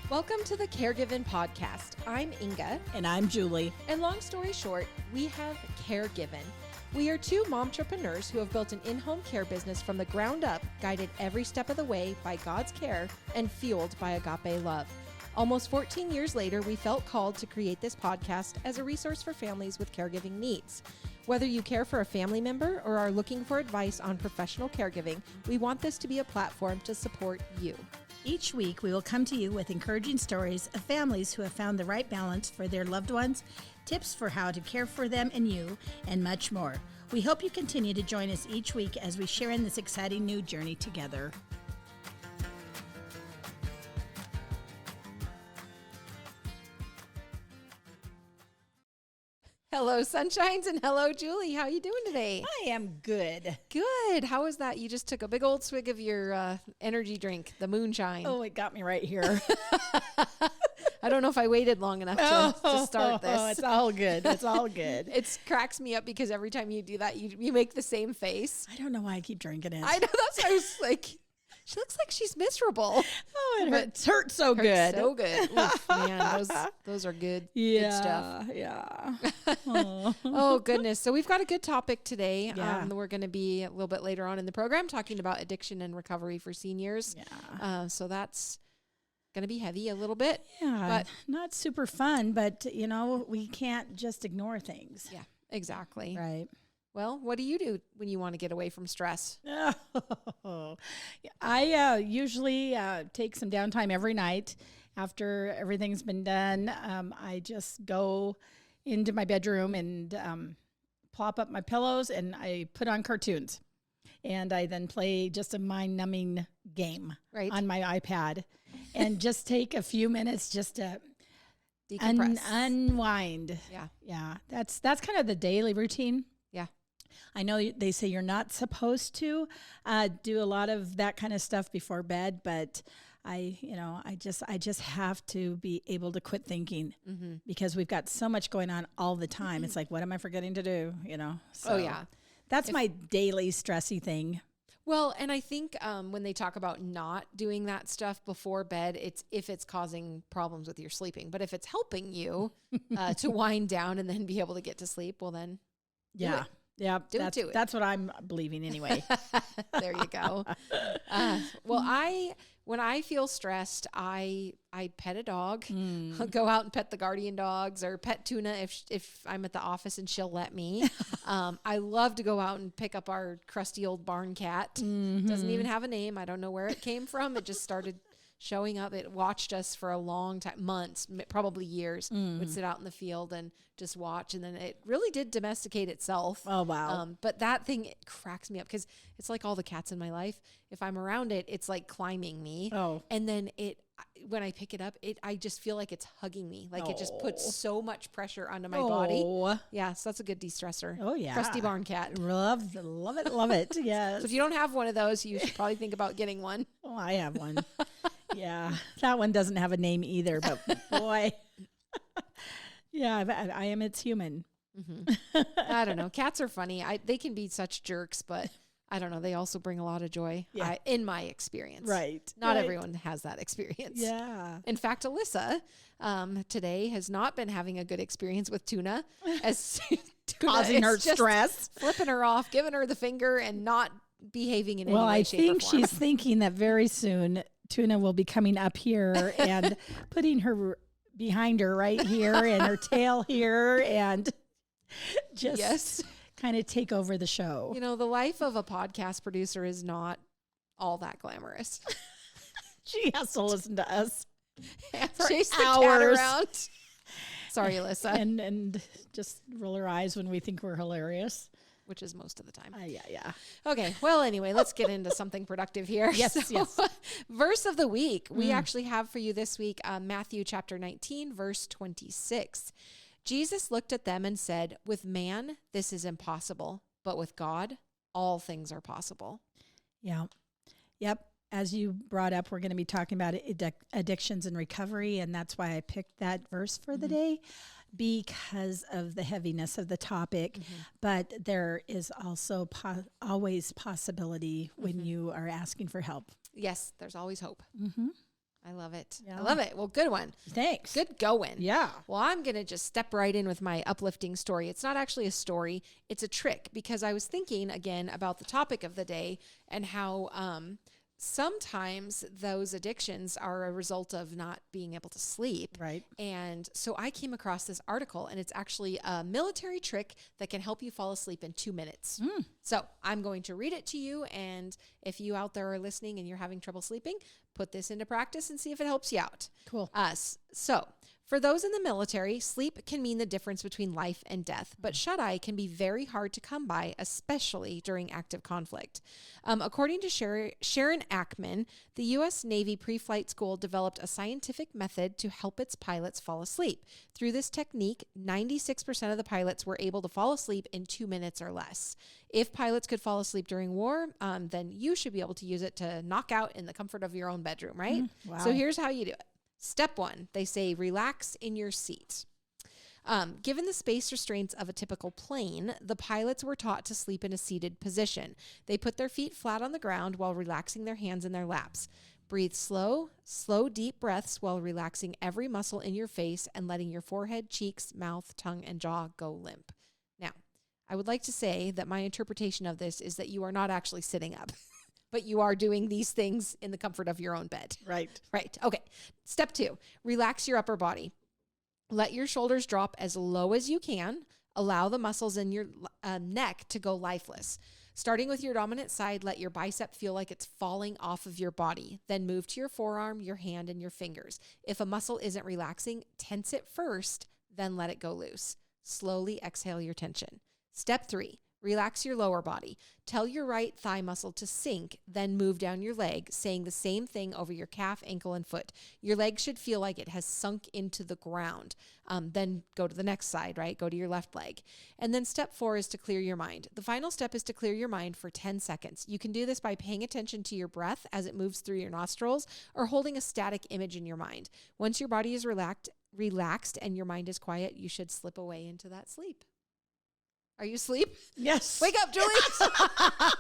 Welcome to the Caregiving Podcast. I'm Inga. And I'm Julie. And long story short, we have Caregiving. We are two momtrepreneurs who have built an in-home care business from the ground up, guided every step of the way by God's care and fueled by agape love. Almost 14 years later, we felt called to create this podcast as a resource for families with caregiving needs. Whether you care for a family member or are looking for advice on professional caregiving, we want this to be a platform to support you. Each week, we will come to you with encouraging stories of families who have found the right balance for their loved ones, tips for how to care for them and you, and much more. We hope you continue to join us each week as we share in this exciting new journey together. Hello, Sunshines, and hello, Julie. How are you doing today? I am good. Good. How was that? You just took a big old swig of your energy drink, the moonshine. Oh, it got me right here. I don't know if I waited long enough to start this. It's all good. It's all good. It cracks me up because every time you do that, you make the same face. I don't know why I keep drinking it. I know. That's why I was like, she looks like she's miserable. Oh, it hurts so good. So good. Oof, man, those are good, good stuff. Yeah. Oh, goodness. So we've got a good topic today. Yeah. We're going to be a little bit later on in the program talking about addiction and recovery for seniors. Yeah. So that's going to be heavy a little bit. Yeah. But not super fun, but, we can't just ignore things. yeah, exactly. Right. Well, what do you do when you want to get away from stress? I usually take some downtime every night after everything's been done. I just go into my bedroom and plop up my pillows and I put on cartoons. And I then play just a mind-numbing game on my iPad and just take a few minutes just to Decompress. Unwind. Yeah. Yeah. That's kind of the daily routine. Yeah. I know they say you're not supposed to do a lot of that kind of stuff before bed, but I just have to be able to quit thinking because we've got so much going on all the time. It's like, what am I forgetting to do? So Oh, yeah. That's my daily stressy thing. Well, and I think when they talk about not doing that stuff before bed, it's if it's causing problems with your sleeping. But if it's helping you to wind down and then be able to get to sleep, well, then yeah. Yeah, that's what I'm believing anyway. There you go. When I feel stressed, I pet a dog. I'll go out and pet the guardian dogs or pet Tuna if I'm at the office and she'll let me. I love to go out and pick up our crusty old barn cat. Doesn't even have a name. I don't know where it came from. It just started showing up. It watched us for a long time, months, probably years. Would sit out in the field and just watch. And then it really did domesticate itself. Oh, wow. But that thing, it cracks me up because it's like all the cats in my life. If I'm around it, it's like climbing me. Oh. And then when I pick it up, I just feel like it's hugging me. Like it just puts so much pressure onto my body. Yeah. So that's a good de-stressor. Oh, yeah. Crusty barn cat. Love it. Yes. So if you don't have one of those, you should probably think about getting one. Oh, I have one. Yeah, that one doesn't have a name either, but boy, yeah, I am its human. I don't know. Cats are funny. They can be such jerks, but I don't know. They also bring a lot of joy in my experience. Right. Not everyone has that experience. Yeah. In fact, Alyssa today has not been having a good experience with Tuna as Tuna causing her stress, flipping her off, giving her the finger and not behaving in any way, shape, or form. I think she's thinking that very soon Tuna will be coming up here and putting her behind her right here and her tail here and just kind of take over the show. The life of a podcast producer is not all that glamorous. She has to listen to us for chase the hours. Cat around. Sorry, Alyssa. And just roll her eyes when we think we're hilarious. Which is most of the time. Yeah. Okay. Well, anyway, let's get into something productive here. Yes. Verse of the week. We actually have for you this week, Matthew chapter 19, verse 26. Jesus looked at them and said, "With man, this is impossible, but with God, all things are possible." Yeah. Yep. As you brought up, we're going to be talking about addictions and recovery, and that's why I picked that verse for the day. Because of the heaviness of the topic, but there is also always possibility when you are asking for help. Yes, there's always hope. I love it. Yeah. I love it. Well, good one. Thanks. Good going. Yeah. Well, I'm going to just step right in with my uplifting story. It's not actually a story. It's a trick, because I was thinking again about the topic of the day and how sometimes those addictions are a result of not being able to sleep. Right. And so I came across this article, and it's actually a military trick that can help you fall asleep in 2 minutes. So I'm going to read it to you. And if you out there are listening and you're having trouble sleeping, put this into practice and see if it helps you out. Cool. So for those in the military, sleep can mean the difference between life and death, but shut-eye can be very hard to come by, especially during active conflict. According to Sharon Ackman, the U.S. Navy pre-flight school developed a scientific method to help its pilots fall asleep. Through this technique, 96% of the pilots were able to fall asleep in 2 minutes or less. If pilots could fall asleep during war, then you should be able to use it to knock out in the comfort of your own bedroom, right? Wow. So here's how you do it. Step 1, they say relax in your seat. Given the space restraints of a typical plane, the pilots were taught to sleep in a seated position. They put their feet flat on the ground while relaxing their hands in their laps. Breathe slow, deep breaths while relaxing every muscle in your face and letting your forehead, cheeks, mouth, tongue, and jaw go limp. Now, I would like to say that my interpretation of this is that you are not actually sitting up. But you are doing these things in the comfort of your own bed. Right. Right. Okay. Step 2, relax your upper body. Let your shoulders drop as low as you can. Allow the muscles in your neck to go lifeless. Starting with your dominant side, let your bicep feel like it's falling off of your body. Then move to your forearm, your hand, and your fingers. If a muscle isn't relaxing, tense it first, then let it go loose. Slowly exhale your tension. Step 3, relax your lower body. Tell your right thigh muscle to sink, then move down your leg, saying the same thing over your calf, ankle, and foot. Your leg should feel like it has sunk into the ground. Then go to the next side, right? Go to your left leg. And then step 4 is to clear your mind. The final step is to clear your mind for 10 seconds. You can do this by paying attention to your breath as it moves through your nostrils or holding a static image in your mind. Once your body is relaxed and your mind is quiet, you should slip away into that sleep. Are you asleep? Yes. Wake up, Julie. I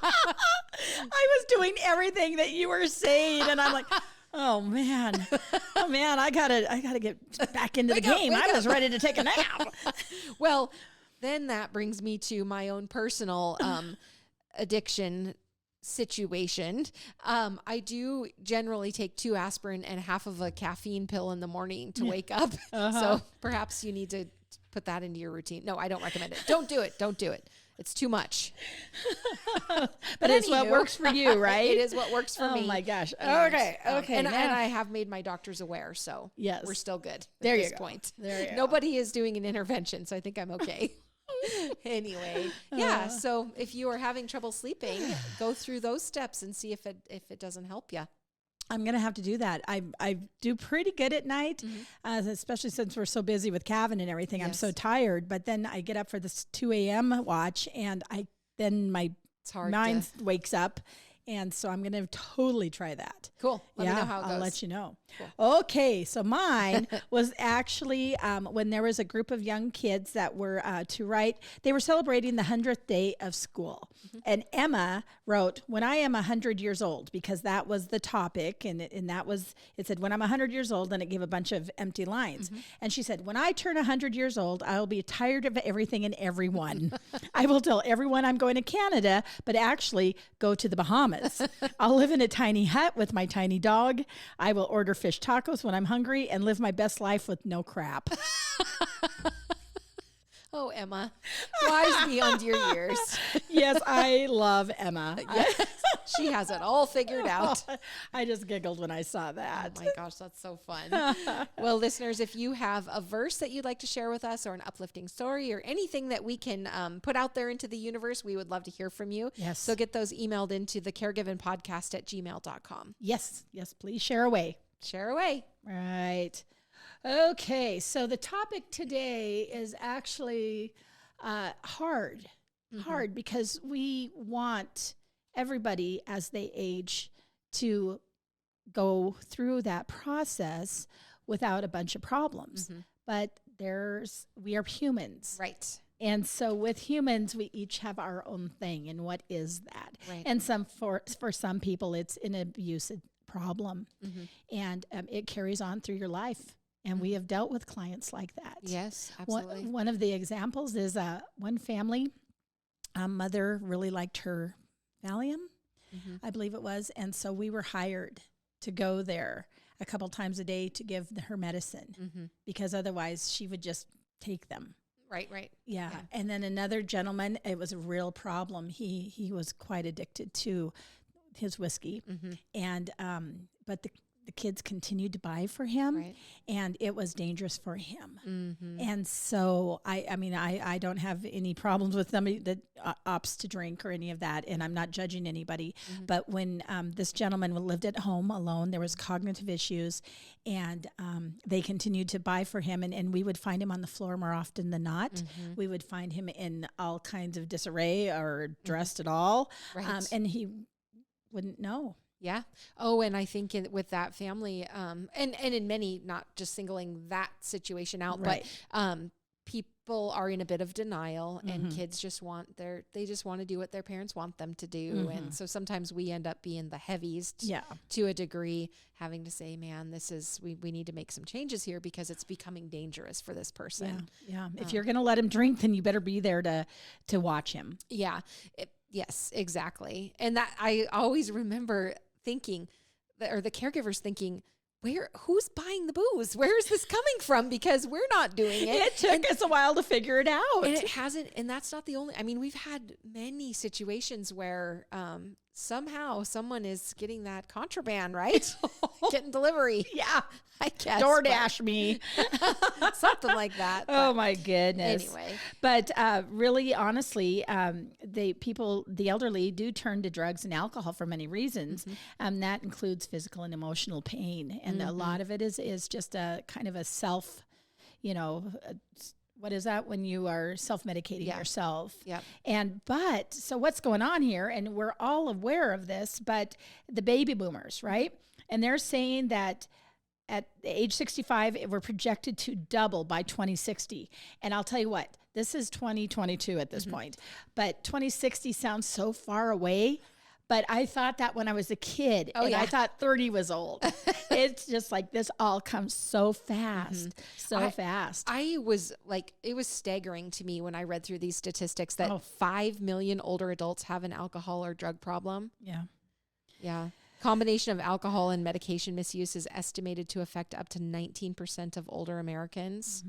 was doing everything that you were saying, and I'm like, oh man, I gotta get back into the game. I was ready to take a nap. Well, then that brings me to my own personal addiction situation. I do generally take 2 aspirin and half of a caffeine pill in the morning to wake up. So perhaps you need to put that into your routine. No, I don't recommend it. Don't do it. Don't do it. It's too much. But it's what works for you, right? It is what works for me. Oh my gosh. And, Okay. And I have made my doctors aware, so yes, we're still good there at you this go. point. There you go. Nobody is doing an intervention, so I think I'm okay. Anyway, yeah. So if you are having trouble sleeping, go through those steps and see if it doesn't help you. I'm going to have to do that. I do pretty good at night, especially since we're so busy with Calvin and everything. I'm so tired, but then I get up for this 2 a.m. watch and my mind wakes up. And so I'm going to totally try that. Cool. Let me know how it goes. I'll let you know. Cool. Okay. So mine was actually when there was a group of young kids that were to write, they were celebrating the 100th day of school. And Emma wrote, when I am 100 years old, because that was the topic. And that was, it said, when I'm 100 years old, and it gave a bunch of empty lines. And she said, when I turn 100 years old, I'll be tired of everything and everyone. I will tell everyone I'm going to Canada, but actually go to the Bahamas. I'll live in a tiny hut with my tiny dog. I will order fish tacos when I'm hungry and live my best life with no crap. Oh, Emma, wise beyond your years. Yes, I love Emma. Yes, she has it all figured out. I just giggled when I saw that. Oh my gosh, that's so fun. Well, listeners, if you have a verse that you'd like to share with us or an uplifting story or anything that we can put out there into the universe, we would love to hear from you. Yes. So get those emailed into the caregivenpodcast@gmail.com. Yes, please share away. Share away. Right. Okay, so the topic today is actually hard because we want everybody as they age to go through that process without a bunch of problems. But we are humans. Right. And so with humans, we each have our own thing. And what is that? Right. And for some people, it's an abusive problem, and it carries on through your life. And we have dealt with clients like that. Yes, absolutely. One of the examples is one family, mother really liked her Valium, I believe it was. And so we were hired to go there a couple times a day to give her medicine because otherwise she would just take them. Right. Yeah. And then another gentleman, it was a real problem. He was quite addicted to his whiskey. And but the kids continued to buy for him, and it was dangerous for him. And so I don't have any problems with somebody that opts to drink or any of that, and I'm not judging anybody. But when this gentleman lived at home alone, there was cognitive issues, and they continued to buy for him, and we would find him on the floor more often than not. We would find him in all kinds of disarray or dressed at all, and he wouldn't know. Yeah. Oh, and I think with that family, and in many, not just singling that situation out, but people are in a bit of denial, and kids just they just want to do what their parents want them to do, and so sometimes we end up being the heavies to a degree, having to say, man, this is we need to make some changes here because it's becoming dangerous for this person. Yeah. If you're going to let him drink, then you better be there to watch him. Yeah. Yes, exactly. And that I always remember thinking, or the caregivers thinking, who's buying the booze? Where is this coming from? Because we're not doing it. It took us a while to figure it out. And it hasn't, and that's not the only, I mean, we've had many situations where somehow someone is getting that contraband, right? Getting delivery. Yeah. I guess. DoorDash me. Something like that. Oh my goodness. Anyway. But really, honestly, the elderly do turn to drugs and alcohol for many reasons. That includes physical and emotional pain. And a lot of it is just a kind of a self, what is that when you are self-medicating yourself? Yep. So what's going on here, and we're all aware of this, but the baby boomers, right? And they're saying that at age 65, we're projected to double by 2060. And I'll tell you what, this is 2022 at this point, but 2060 sounds so far away. But I thought that when I was a kid, I thought 30 was old. It's just like this all comes so fast, fast. I was like, it was staggering to me when I read through these statistics that 5 million older adults have an alcohol or drug problem. Yeah. Combination of alcohol and medication misuse is estimated to affect up to 19% of older Americans.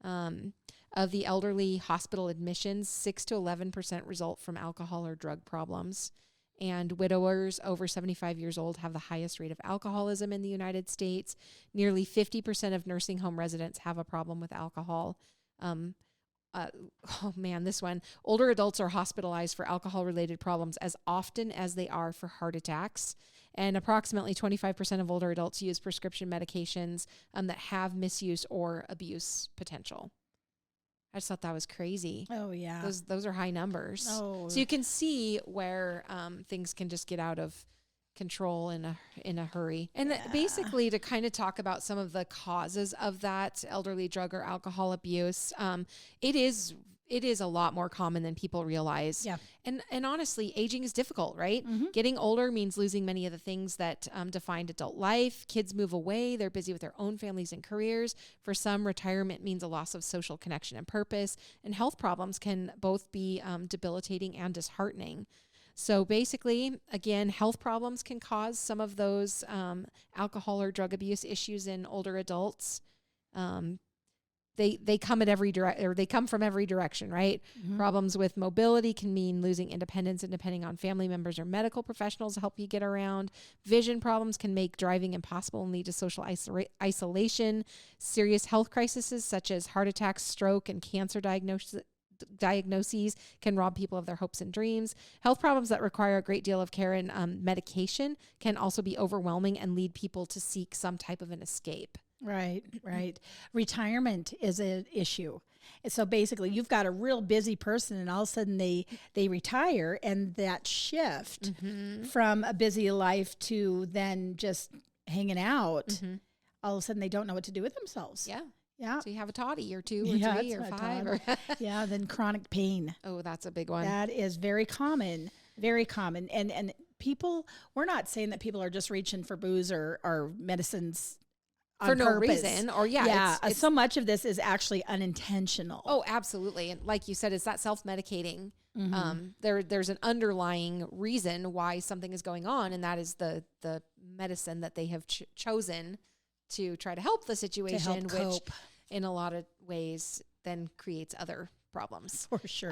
Of the elderly hospital admissions, 6 to 11% result from alcohol or drug problems. And widowers over 75 years old have the highest rate of alcoholism in the United States. Nearly 50% of nursing home residents have a problem with alcohol. This one. Older adults are hospitalized for alcohol-related problems as often as they are for heart attacks. And approximately 25% of older adults use prescription medications that have misuse or abuse potential. I just thought that was crazy. Oh, yeah. Those are high numbers. Oh. So you can see where things can just get out of control in a hurry. And basically to kind of talk about some of the causes of that elderly drug or alcohol abuse, it is a lot more common than people realize. Yeah. And honestly, aging is difficult, right? Getting older means losing many of the things that defined adult life. Kids move away. They're busy with their own families and careers. For some, retirement means a loss of social connection and purpose. And health problems can both be debilitating and disheartening. So basically, again, health problems can cause some of those alcohol or drug abuse issues in older adults. They come from every direction, right? Problems with mobility can mean losing independence and depending on family members or medical professionals to help you get around. Vision problems can make driving impossible and lead to social isolation. Serious health crises such as heart attacks, stroke, and cancer diagnoses can rob people of their hopes and dreams. Health problems that require a great deal of care and medication can also be overwhelming and lead people to seek some type of an escape. Right. Retirement is an issue. And so basically you've got a real busy person and all of a sudden they retire, and that shift from a busy life to then just hanging out, all of a sudden they don't know what to do with themselves. Yeah. So you have a toddy or two or three or five. Then chronic pain. Oh, that's a big one. That is very common. Very common. And people, we're not saying that people are just reaching for booze or medicines for on no purpose. reason, or it's so much of this is actually unintentional. Oh, absolutely. And like you said, it's that self-medicating. There's an underlying reason why something is going on, and that is the medicine that they have chosen to try to help the situation, which in a lot of ways then creates other problems. For sure.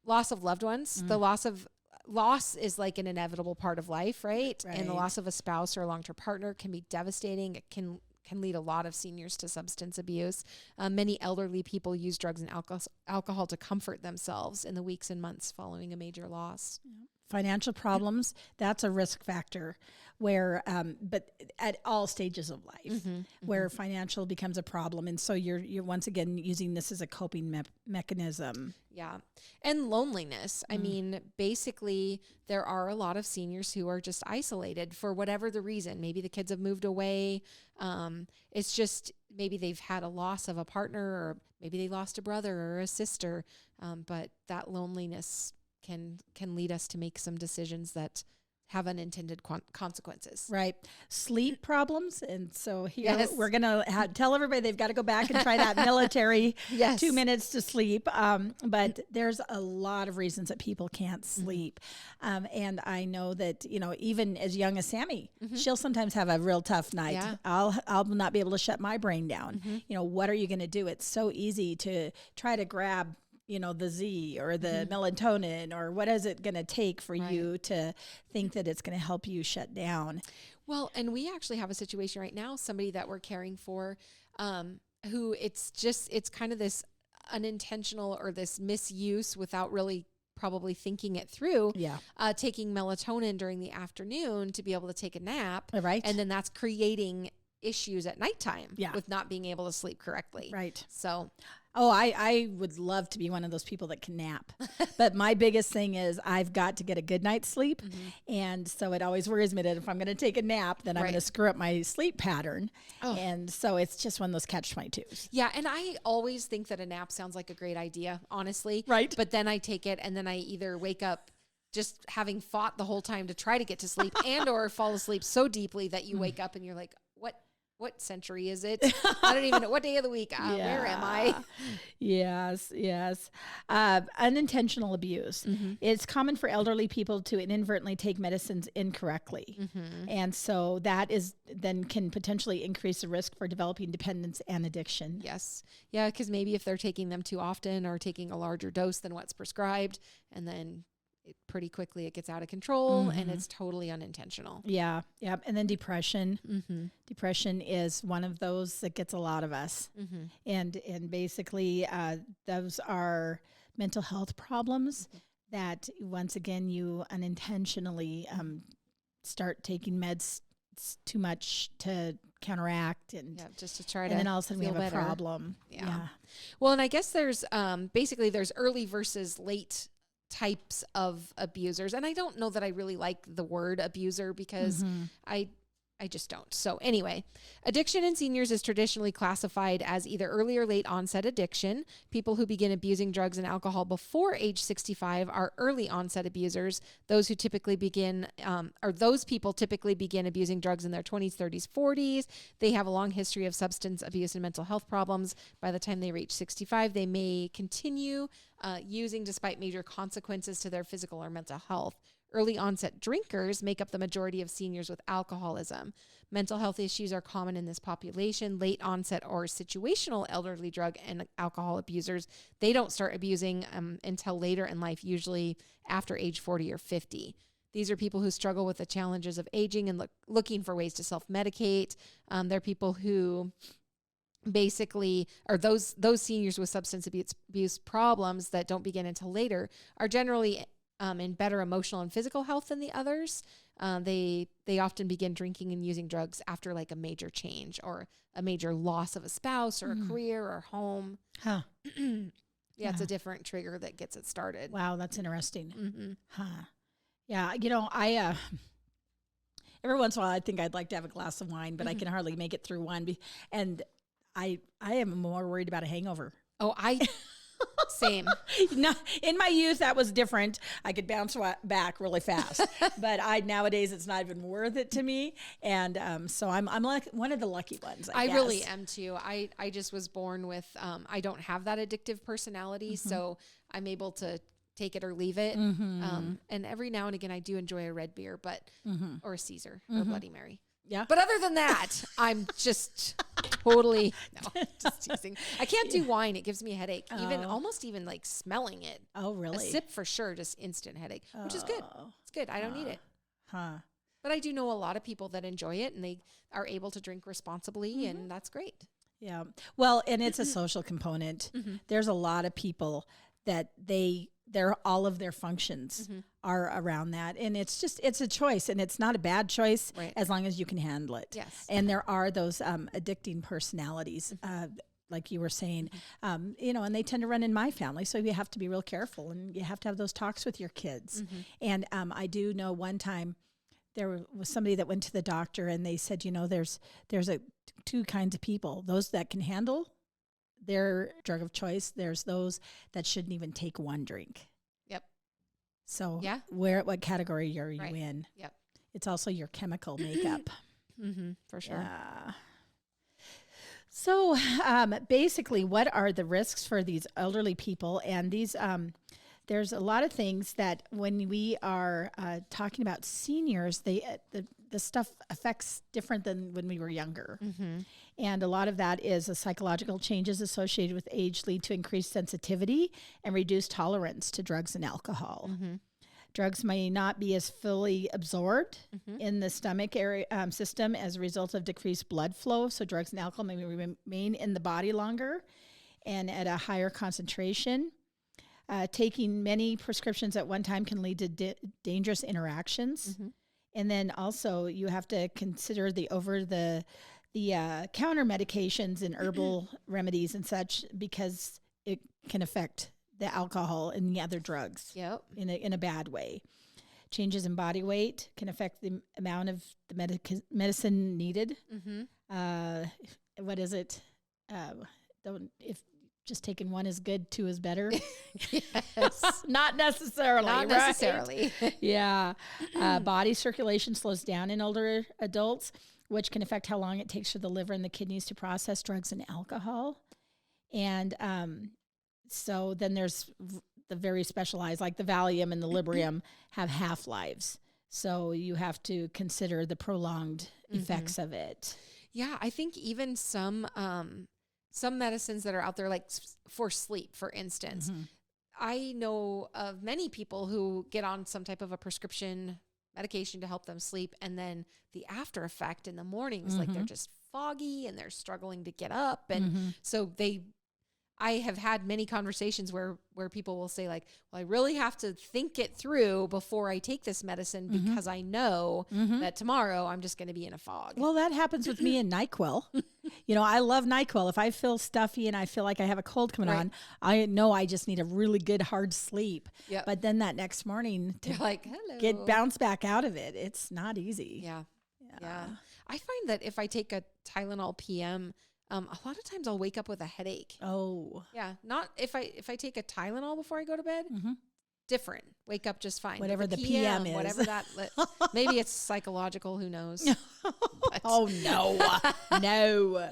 Loss of loved ones. The loss is like an inevitable part of life, right? And the loss of a spouse or a long-term partner can be devastating. It can lead a lot of seniors to substance abuse. Many elderly people use drugs and alcohol to comfort themselves in the weeks and months following a major loss. Financial problems, that's a risk factor where, but at all stages of life, where financial becomes a problem. And so you're once again using this as a coping mechanism. Yeah. And loneliness. I mean, basically, there are a lot of seniors who are just isolated for whatever the reason. Maybe the kids have moved away. It's just maybe they've had a loss of a partner, or maybe they lost a brother or a sister. But that loneliness can lead us to make some decisions that have unintended consequences. Right. Sleep problems. And so here we're going to tell everybody they've got to go back and try that military 2 minutes to sleep. But there's a lot of reasons that people can't sleep. And I know that, even as young as Sammy, she'll sometimes have a real tough night. Yeah. I'll not be able to shut my brain down. What are you going to do? It's so easy to try to grab the Z or the melatonin, or what is it going to take for you to think that it's going to help you shut down? Well, and we actually have a situation right now, somebody that we're caring for, who it's kind of this unintentional or this misuse without really probably thinking it through, taking melatonin during the afternoon to be able to take a nap. Right. And then that's creating issues at nighttime with not being able to sleep correctly. Right. So... Oh, I would love to be one of those people that can nap. But my biggest thing is I've got to get a good night's sleep. And so it always worries me that if I'm going to take a nap, then I'm going to screw up my sleep pattern. And so it's just one of those catch-22s. Yeah, and I always think that a nap sounds like a great idea, honestly. Right. But then I take it, and then I either wake up just having fought the whole time to try to get to sleep and or fall asleep so deeply that you wake up and you're like, what century is it? I don't even know. What day of the week? Where am I? Yes. Unintentional abuse. It's common for elderly people to inadvertently take medicines incorrectly. And so that then can potentially increase the risk for developing dependence and addiction. Yes. Yeah, because maybe if they're taking them too often or taking a larger dose than what's prescribed, and then pretty quickly it gets out of control and it's totally unintentional. Yeah. And then depression. Depression is one of those that gets a lot of us. And basically those are mental health problems that once again you unintentionally start taking meds too much to counteract and just to try to, and then all of a sudden we have better. a problem. Yeah. Well, and I guess there's basically there's early versus late types of abusers. And I don't know that I really like the word abuser because I just don't. So anyway, addiction in seniors is traditionally classified as either early or late onset addiction. People who begin abusing drugs and alcohol before age 65 are early onset abusers. Those people typically begin abusing drugs in their 20s, 30s, 40s. They have a long history of substance abuse and mental health problems. By the time they reach 65, they may continue using despite major consequences to their physical or mental health. Early onset drinkers make up the majority of seniors with alcoholism. Mental health issues are common in this population. Late onset or situational elderly drug and alcohol abusers, they don't start abusing until later in life, usually after age 40 or 50. These are people who struggle with the challenges of aging and looking for ways to self-medicate. They're people who basically are those seniors with substance abuse problems that don't begin until later are generally in better emotional and physical health than the others. They often begin drinking and using drugs after like a major change or a major loss of a spouse or a career or home. It's a different trigger that gets it started. Wow, that's interesting. Yeah, I every once in a while I think I'd like to have a glass of wine, but I can hardly make it through one. And I am more worried about a hangover. Oh, Same. In my youth, that was different. I could bounce back really fast, but nowadays it's not even worth it to me. And so I'm like one of the lucky ones. I guess. Really am too. I just was born with I don't have that addictive personality, so I'm able to take it or leave it. And every now and again, I do enjoy a red beer, but or a Caesar or a Bloody Mary. Yeah. But other than that, I'm just totally just teasing. I can't do wine. It gives me a headache. Almost even like smelling it. Oh, really? A sip for sure, just instant headache, which is good. It's good. I don't need it. Huh. But I do know a lot of people that enjoy it and they are able to drink responsibly, and that's great. Yeah. Well, and it's a social component. There's a lot of people that all of their functions are around that. And it's a choice, and it's not a bad choice as long as you can handle it. Yes. And there are those addicting personalities, like you were saying, and they tend to run in my family. So you have to be real careful, and you have to have those talks with your kids. And I do know one time there was somebody that went to the doctor, and they said, there's two kinds of people: those that can handle their drug of choice. There's those that shouldn't even take one drink. Yep. So what category are you in? Yep. It's also your chemical makeup. For sure. Yeah. So basically, what are the risks for these elderly people? And these, there's a lot of things that when we are talking about seniors, the stuff affects different than when we were younger. And a lot of that is the psychological changes associated with age lead to increased sensitivity and reduced tolerance to drugs and alcohol. Drugs may not be as fully absorbed in the stomach area system as a result of decreased blood flow. So drugs and alcohol may remain in the body longer and at a higher concentration. Taking many prescriptions at one time can lead to dangerous interactions. And then also you have to consider the counter medications and herbal remedies and such, because it can affect the alcohol and the other drugs in a bad way. Changes in body weight can affect the amount of the medicine needed. What is it? If just taking one is good, two is better. Yes. Not necessarily. Not necessarily. Yeah. Body circulation slows down in older adults, which can affect how long it takes for the liver and the kidneys to process drugs and alcohol. And so then there's the very specialized, like the Valium and the Librium have half-lives. So you have to consider the prolonged effects of it. Yeah, I think even some medicines that are out there, like for sleep, for instance, I know of many people who get on some type of a prescription medication to help them sleep, and then the after effect in the mornings, like they're just foggy and they're struggling to get up, and so I have had many conversations where people will say like, well, I really have to think it through before I take this medicine because I know that tomorrow I'm just going to be in a fog. Well, that happens with me in NyQuil. I love NyQuil. If I feel stuffy and I feel like I have a cold coming on, I know I just need a really good hard sleep. Yep. But then that next morning to hello, bounce back out of it, it's not easy. Yeah. I find that if I take a Tylenol PM, a lot of times I'll wake up with a headache. Oh. Yeah. Not if I take a Tylenol before I go to bed, different. Wake up just fine. Whatever the PM is. Whatever that, maybe it's psychological, who knows? Oh, no. No.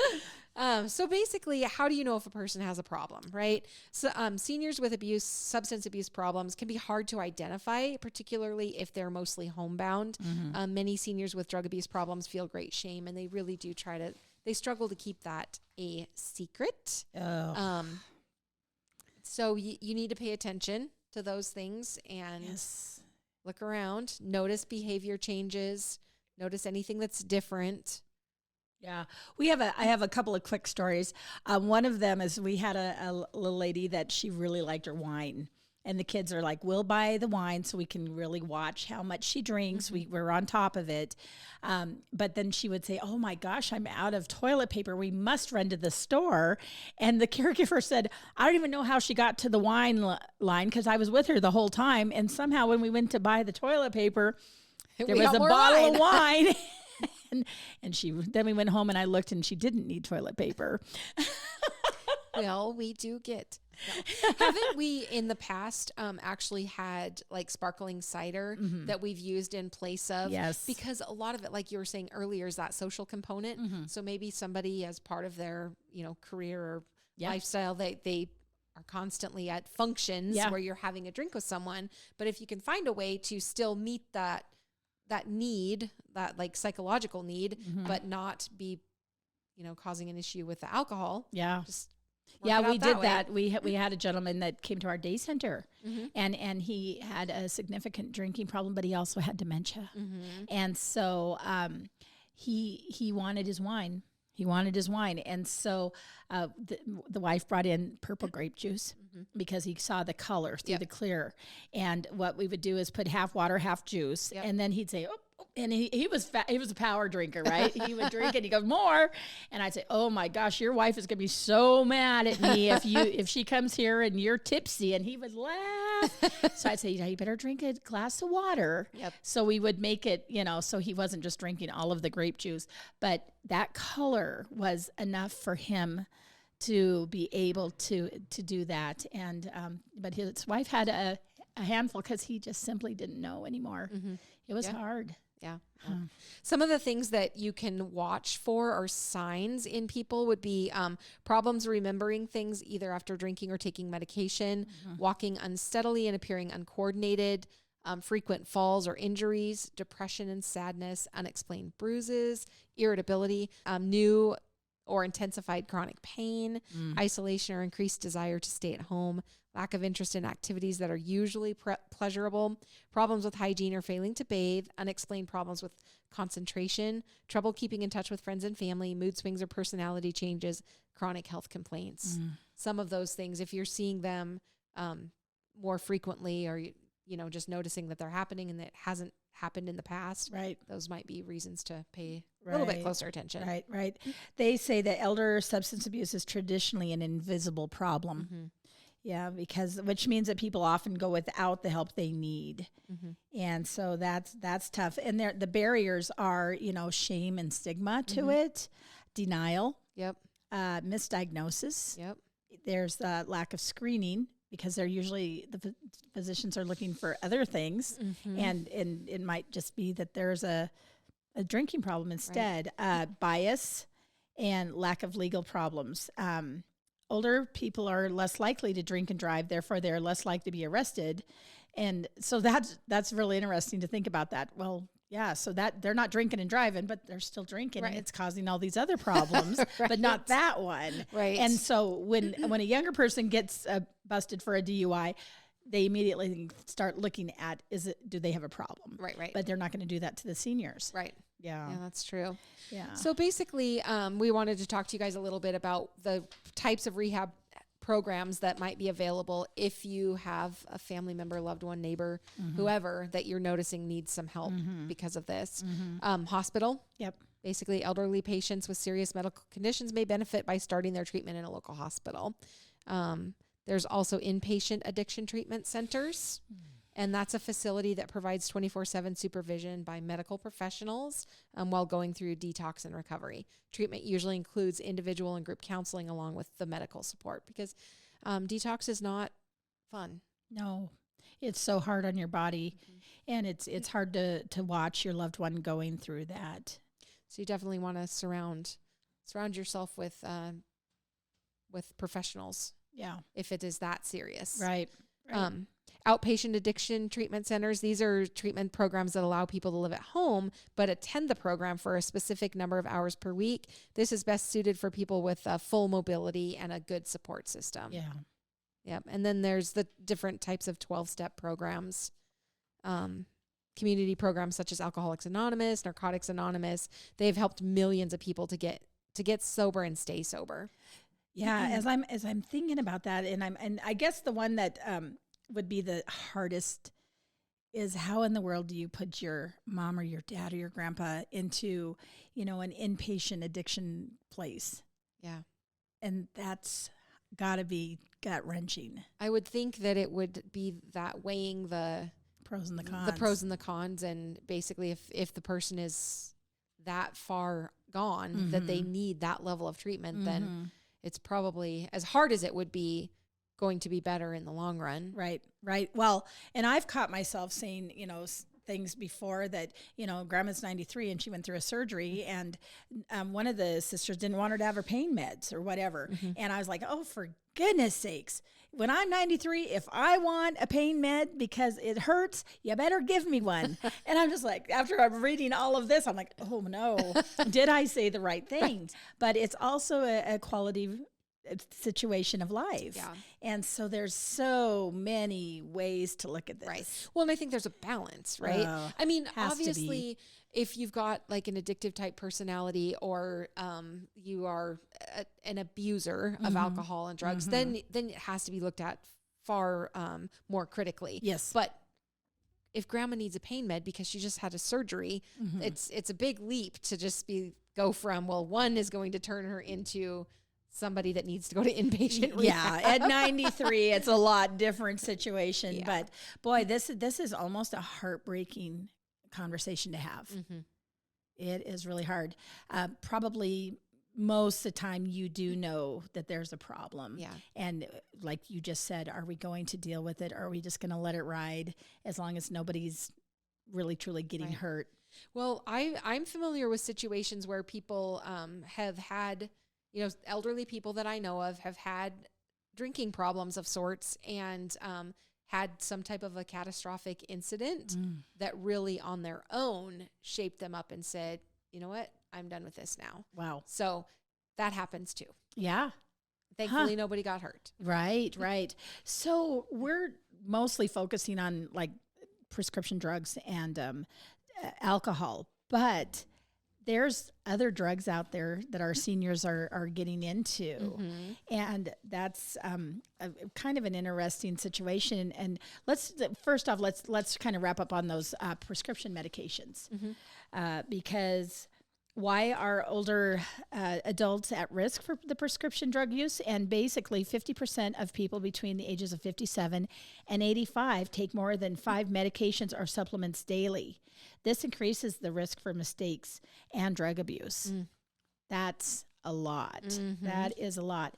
So basically, how do you know if a person has a problem, right? So seniors with substance abuse problems can be hard to identify, particularly if they're mostly homebound. Many seniors with drug abuse problems feel great shame, and they really do they struggle to keep that a secret. So you need to pay attention to those things and look around, notice behavior changes, notice anything that's different. Yeah, I have a couple of quick stories. One of them is we had a little lady that she really liked her wine. And the kids are like, we'll buy the wine so we can really watch how much she drinks. We're on top of it. But then she would say, oh my gosh, I'm out of toilet paper. We must run to the store. And the caregiver said, I don't even know how she got to the wine line because I was with her the whole time. And somehow when we went to buy the toilet paper, there was a bottle of wine. And then we went home and I looked and she didn't need toilet paper. Well, we do get. No. Haven't we in the past actually had like sparkling cider that we've used in place of? Yes. Because a lot of it, like you were saying earlier, is that social component. So maybe somebody as part of their, career or lifestyle, they are constantly at functions where you're having a drink with someone. But if you can find a way to still meet that need, that like psychological need, but not be, causing an issue with the alcohol. Yeah. Just we did that. We had a gentleman that came to our day center, and he had a significant drinking problem, but he also had dementia, and so he wanted his wine. He wanted his wine, and so the wife brought in purple grape juice because he saw the color through the clear. And what we would do is put half water, half juice, and then he'd say, "Oh." And he was he was a power drinker, right? He would drink and he goes, "More." And I'd say, "Oh my gosh, your wife is gonna be so mad at me if she comes here and you're tipsy." And he would laugh. So I'd say, "You better drink a glass of water." So we would make it, so he wasn't just drinking all of the grape juice, but that color was enough for him to be able to do that. And but his wife had a handful because he just simply didn't know anymore. It was hard. Yeah. Some of the things that you can watch for or signs in people would be problems remembering things either after drinking or taking medication, walking unsteadily and appearing uncoordinated, frequent falls or injuries, depression and sadness, unexplained bruises, irritability, new or intensified chronic pain, isolation or increased desire to stay at home, lack of interest in activities that are usually pleasurable, problems with hygiene or failing to bathe, unexplained problems with concentration, trouble keeping in touch with friends and family, mood swings or personality changes, chronic health complaints. Some of those things, if you're seeing them more frequently or, just noticing that they're happening and that it hasn't happened in the past, right? Those might be reasons to pay a little bit closer attention. Right. They say that elder substance abuse is traditionally an invisible problem. Yeah, which means that people often go without the help they need. And so that's tough. And the barriers are, shame and stigma to it, denial, misdiagnosis. There's the lack of screening because they're usually, the physicians are looking for other things. And it might just be that there's a drinking problem instead. Bias and lack of legal problems. Older people are less likely to drink and drive, therefore they're less likely to be arrested. And so that's really interesting to think about that. Well, yeah, so that they're not drinking and driving, but they're still drinking and it's causing all these other problems, but not that one. Right. And so when a younger person gets busted for a DUI, they immediately start looking at, do they have a problem? Right. But they're not going to do that to the seniors. Right. Yeah, that's true. Yeah. So basically, we wanted to talk to you guys a little bit about the types of rehab programs that might be available if you have a family member, loved one, neighbor, whoever that you're noticing needs some help because of this. Hospital. Yep. Basically, elderly patients with serious medical conditions may benefit by starting their treatment in a local hospital. There's also inpatient addiction treatment centers. And that's a facility that provides 24/7 supervision by medical professionals while going through detox and recovery. Treatment usually includes individual and group counseling along with the medical support because detox is not fun. No, it's so hard on your body, and it's hard to watch your loved one going through that. So you definitely want to surround yourself with professionals. Yeah, if it is that serious. Right. Outpatient addiction treatment centers. These are treatment programs that allow people to live at home, but attend the program for a specific number of hours per week. This is best suited for people with full mobility and a good support system. Yeah. Yep. And then there's the different types of 12-step programs, community programs such as Alcoholics Anonymous, Narcotics Anonymous. They've helped millions of people to get sober and stay sober. Yeah. As I'm thinking about that, and I guess the one that would be the hardest is how in the world do you put your mom or your dad or your grandpa into, an inpatient addiction place? Yeah. And that's got to be gut-wrenching. I would think that it would be that weighing the pros and the cons. The pros and the cons, and basically if the person is that far gone that they need that level of treatment, then it's probably, as hard as it would be, going to be better in the long run. Right. Well, and I've caught myself saying, things before that, grandma's 93 and she went through a surgery, and one of the sisters didn't want her to have her pain meds or whatever. And I was like, oh, for goodness sakes, when I'm 93, if I want a pain med because it hurts, you better give me one. And I'm just like, after I'm reading all of this, I'm like, oh no, did I say the right thing? But it's also a quality situation of life. Yeah. And so there's so many ways to look at this. Right. Well, and I think there's a balance, right? I mean, obviously, if you've got like an addictive type personality, or you are an abuser of alcohol and drugs, then it has to be looked at far more critically. Yes. But if grandma needs a pain med because she just had a surgery, it's a big leap to just go from, well, one is going to turn her into somebody that needs to go to inpatient rehab. Yeah, at 93, it's a lot different situation. Yeah. But boy, this is almost a heartbreaking conversation to have. It is really hard. Probably most of the time you do know that there's a problem. Yeah. And like you just said, are we going to deal with it? Or are we just going to let it ride as long as nobody's really, truly getting hurt? Well, I'm familiar with situations where people have had, elderly people that I know of have had drinking problems of sorts, and had some type of a catastrophic incident that really on their own shaped them up and said, you know what, I'm done with this now. Wow. So that happens too. Yeah. Thankfully, nobody got hurt. Right. So we're mostly focusing on like prescription drugs and alcohol, but there's other drugs out there that our seniors are getting into. And that's a kind of an interesting situation. And first off, let's kind of wrap up on those prescription medications, because why are older adults at risk for the prescription drug use? And basically 50% of people between the ages of 57 and 85 take more than 5 medications or supplements daily. This increases the risk for mistakes and drug abuse. That's a lot. That is a lot.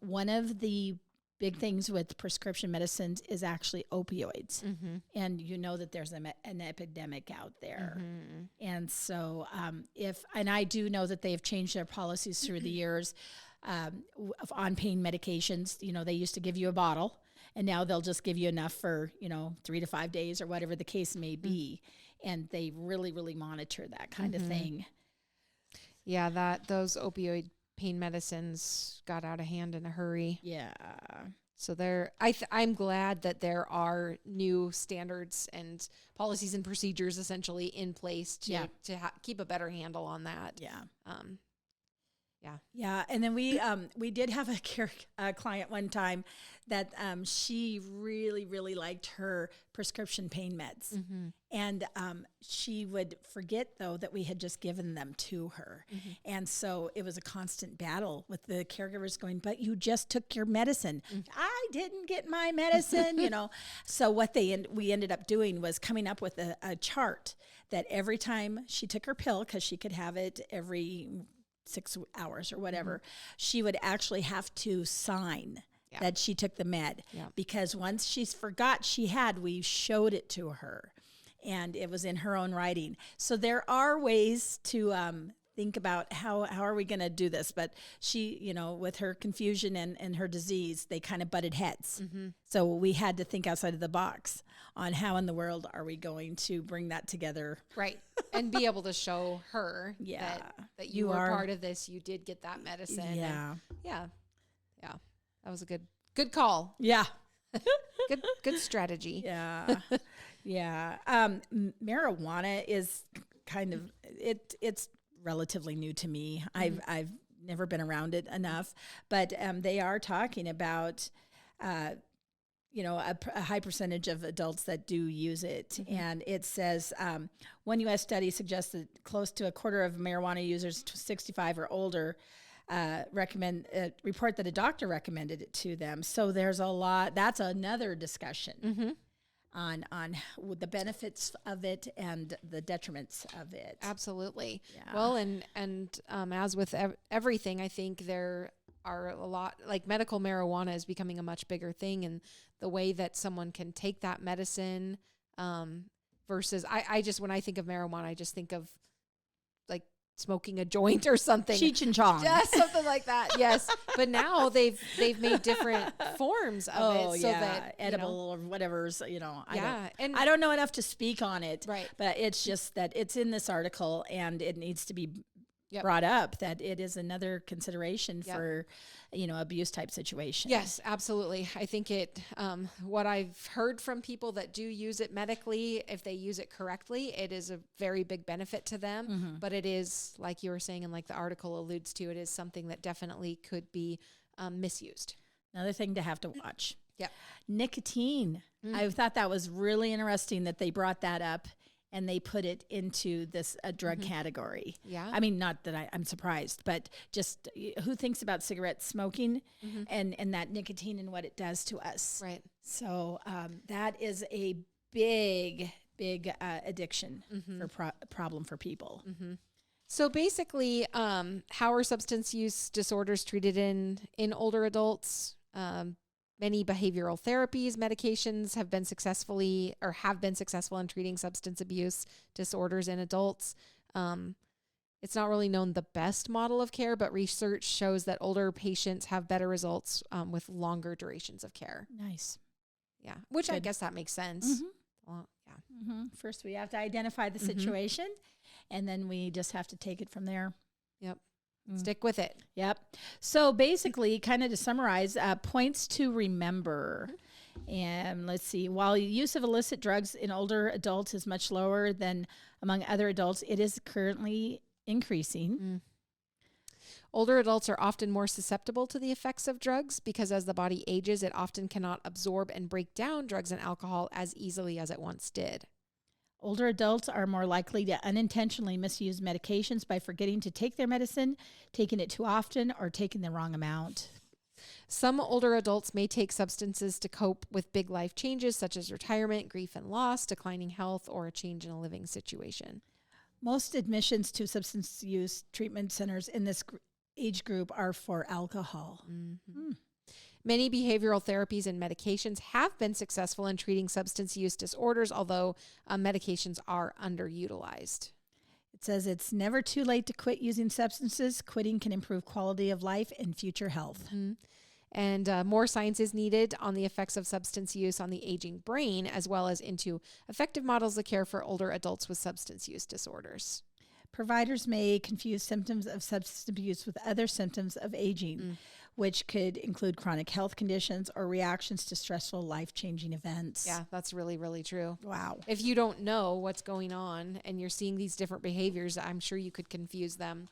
One of the big things with prescription medicines is actually opioids. And you know that there's an epidemic out there. And so and I do know that they've changed their policies through the years on pain medications. They used to give you a bottle, and now they'll just give you enough for, 3 to 5 days or whatever the case may be. And they really, really monitor that kind of thing. Yeah, those opioid pain medicines got out of hand in a hurry. Yeah. So I'm glad that there are new standards and policies and procedures essentially in place to keep a better handle on that. Yeah. Yeah. And then we did have a client one time that she really, really liked her prescription pain meds. And she would forget, though, that we had just given them to her. And so it was a constant battle with the caregivers going, but you just took your medicine. I didn't get my medicine, So what we ended up doing was coming up with a chart that every time she took her pill, because she could have it every 6 hours or whatever, she would actually have to sign that she took the med, because once she's forgot we showed it to her, and it was in her own writing. So there are ways to think about how are we going to do this, but she, with her confusion and her disease, they kind of butted heads. So we had to think outside of the box on how in the world are we going to bring that together. Right. And be able to show her that you were part of this. You did get that medicine. Yeah. Yeah. That was a good call. Yeah. Good strategy. Yeah. Yeah. Marijuana is kind of, it's relatively new to me. I've never been around it enough, but they are talking about, a high percentage of adults that do use it. And it says one U.S. study suggests that close to a quarter of marijuana users 65 or older report that a doctor recommended it to them. So there's a lot. That's another discussion on the benefits of it and the detriments of it. Absolutely. Yeah. Well, and as with everything, I think there are a lot, like medical marijuana is becoming a much bigger thing, and the way that someone can take that medicine, versus I just, when I think of marijuana, I just think of like smoking a joint or something. Cheech and Chong. Yeah, something like that. Yes. But now they've made different forms of it so that edible or whatever's, yeah. I don't know enough to speak on it. Right. But it's just that it's in this article and it needs to be Yep. brought up that it is another consideration Yep. for, abuse type situation. Yes, absolutely. I think it, what I've heard from people that do use it medically, if they use it correctly, it is a very big benefit to them. Mm-hmm. But it is, like you were saying, and like the article alludes to, it is something that definitely could be misused. Another thing to have to watch. Yep. Nicotine. I thought that was really interesting that they brought that up and they put it into this drug category. Yeah. I mean, not that I'm surprised, but just who thinks about cigarette smoking and that nicotine and what it does to us. Right. So that is a big addiction for problem for people. So basically, how are substance use disorders treated in older adults? Many behavioral therapies, medications have been successful in treating substance abuse disorders in adults. It's not really known the best model of care, but research shows that older patients have better results with longer durations of care. Nice. Yeah, which I Good. guess that makes sense. Well, yeah. First, we have to identify the situation, and then we just have to take it from there. Yep. Stick with it. Yep. So basically, kind of to summarize, points to remember. And let's see, while use of illicit drugs in older adults is much lower than among other adults, it is currently increasing. Older adults are often more susceptible to the effects of drugs because as the body ages, it often cannot absorb and break down drugs and alcohol as easily as it once did. Older adults are more likely to unintentionally misuse medications by forgetting to take their medicine, taking it too often, or taking the wrong amount. Some older adults may take substances to cope with big life changes such as retirement, grief and loss, declining health, or a change in a living situation. Most admissions to substance use treatment centers in this age group are for alcohol. Many behavioral therapies and medications have been successful in treating substance use disorders, although medications are underutilized. It says it's never too late to quit using substances. Quitting can improve quality of life and future health. And more science is needed on the effects of substance use on the aging brain, as well as into effective models of care for older adults with substance use disorders. Providers may confuse symptoms of substance abuse with other symptoms of aging, which could include chronic health conditions or reactions to stressful, life-changing events. Yeah, that's really, really true. Wow. If you don't know what's going on and you're seeing these different behaviors, I'm sure you could confuse them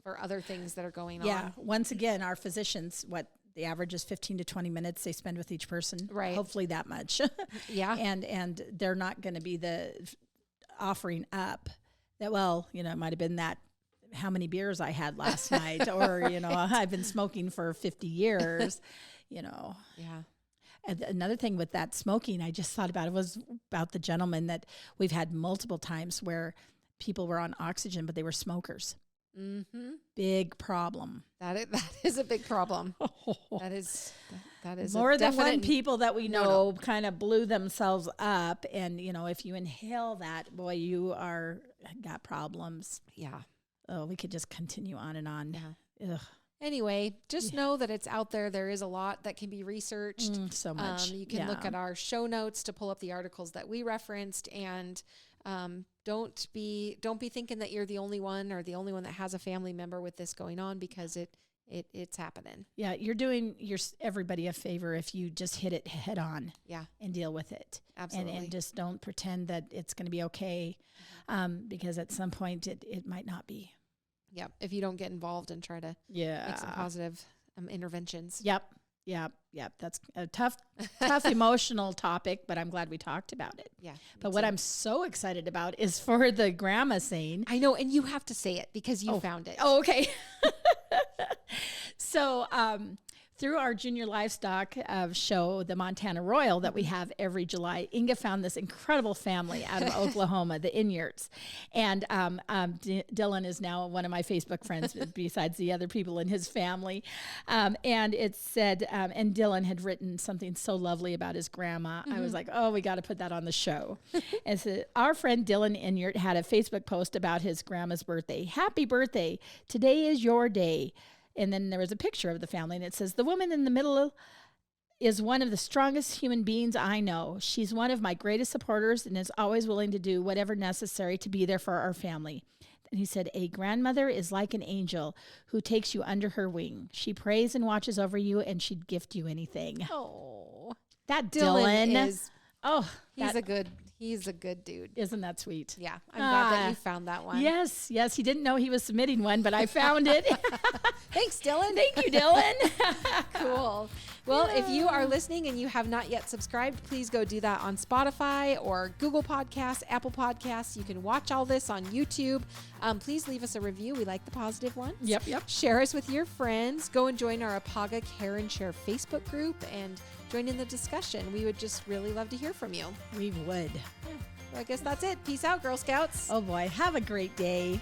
for other things that are going on. Yeah. Once again, our physicians, the average is 15 to 20 minutes they spend with each person. Right. Hopefully that much. Yeah. And they're not going to be offering up that, it might have been that how many beers I had last night, or, I've been smoking for 50 years, Yeah. And another thing with that smoking, I just thought about it was about the gentleman that we've had multiple times where people were on oxygen, but they were smokers. Big problem. That is a big problem. That is More a than definite one people that we know kind of blew themselves up. And, if you inhale that, boy, you got problems. Yeah. Oh, we could just continue on and on. Yeah. Ugh. Anyway, just know that it's out there. There is a lot that can be researched. So much. You can look at our show notes to pull up the articles that we referenced, and don't be thinking that you're the only one or the only one that has a family member with this going on, because it's happening. Yeah, you're doing everybody a favor if you just hit it head on. Yeah. And deal with it. Absolutely. And just don't pretend that it's going to be okay, because at some point it might not be. Yeah. If you don't get involved and try to make some positive interventions. Yep. That's a tough emotional topic, but I'm glad we talked about it. Yeah. But what I'm so excited about is for the grandma saying. I know, and you have to say it because you found it. Oh, okay. So Through our junior livestock show, the Montana Royal, that we have every July, Inga found this incredible family out of Oklahoma, the Inyarts. And Dylan is now one of my Facebook friends, besides the other people in his family. And it said, and Dylan had written something so lovely about his grandma. I was like, oh, we got to put that on the show. And so our friend Dylan Inyart had a Facebook post about his grandma's birthday. Happy birthday. Today is your day. And then there was a picture of the family, and it says, the woman in the middle is one of the strongest human beings I know. She's one of my greatest supporters and is always willing to do whatever necessary to be there for our family. And he said, a grandmother is like an angel who takes you under her wing. She prays and watches over you, and she'd gift you anything. Oh, that Dylan is. Oh, he's a good dude. Isn't that sweet? Yeah, I'm glad that you found that one. Yes. He didn't know he was submitting one, but I found it. Thanks, Dylan. Thank you, Dylan. Cool. Well, if you are listening and you have not yet subscribed, please go do that on Spotify or Google Podcasts, Apple Podcasts. You can watch all this on YouTube. Please leave us a review. We like the positive ones. Yep. Share us with your friends. Go and join our Apaga Care and Share Facebook group and join in the discussion. We would just really love to hear from you. We would. Yeah. Well, I guess that's it. Peace out, Girl Scouts. Oh, boy. Have a great day.